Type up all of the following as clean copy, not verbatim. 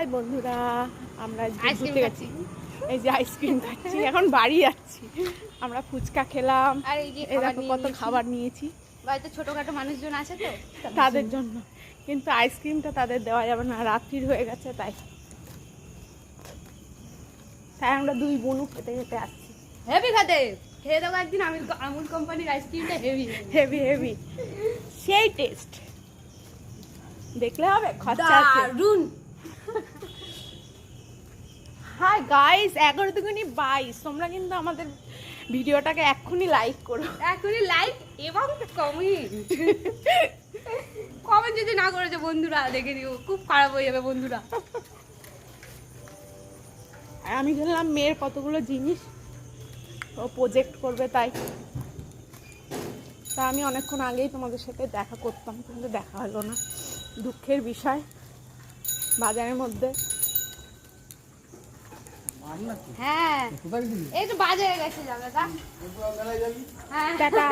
High বন্ধুরা, আমরা ঘুরতে গেছি। এই যে আইসক্রিম খাচ্ছি, এখন বাড়ি যাচ্ছি। আমরা ফুচকা খেলাম আর এই যে কত খাবার নিয়েছি। বাড়িতে ছোটখাটো মানুষজন আছে তো তাদের জন্য, কিন্তু আইসক্রিমটা তাদের দেওয়া যাবে না, রাত্রির হয়ে গেছে। তাই আমরা দুই বোনু খেতে খেতে আসছি। হেভি খাতে খেয়ে দেবো একদিন। আমুল কোম্পানির আইসক্রিমটা হেভি হেভি হেভি, সেই টেস্ট দেখলে হবে। খরচা আছে। দারুন। Hi guys, 11 দুগুনি 22। তোমরা কিন্তু আমাদের ভিডিওটাকে এক্ষুনি লাইক করো, এখনই লাইক এবং কমেন্ট। কমেন্ট যদি না করেছে বন্ধুরা দেখে নিও, খুব খারাপ হয়ে যাবে বন্ধুরা। আর আমি খেলাম মেয়ের কতগুলো জিনিস, ও প্রজেক্ট করবে, তাই আমি অনেকক্ষণ আগেই তোমাদের সাথে দেখা করতাম, কিন্তু দেখা হলো না। দুঃখের বিষয় বাজারের মধ্যে। হ্যাঁ, একটু বাজারে গেছে যাবে। হ্যাঁ টাটা,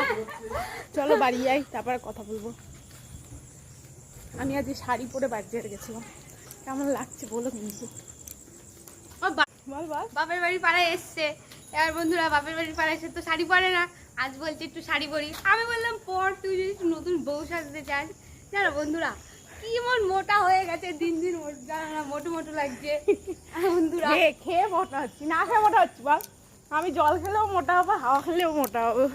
চলো বাড়ি যাই, তারপরে কথা বলবো। আমি আজ শাড়ি পরে বাজারে গেছিলাম, কেমন লাগছে বলো কিন্তু। বল বল। বাপের বাড়ি পাড়ায় এসছে, এবার বন্ধুরা বাপের বাড়ির পাড়ায় এসে তো শাড়ি পরে না। আজ বলছে একটু শাড়ি পরি। আমি বললাম পর, তুই যদি একটু নতুন বউ সাজতে চাস। জানো বন্ধুরা কেমন মোটা হয়ে গেছে দিন দিন, জানো না, মোটো মোটো লাগছে বন্ধুরা। খেয়ে মোটা হচ্ছি, না খেয়ে মোটা হচ্ছি বল। আমি জল খেলেও মোটা হবো, হাওয়া খেলেও মোটা হবো।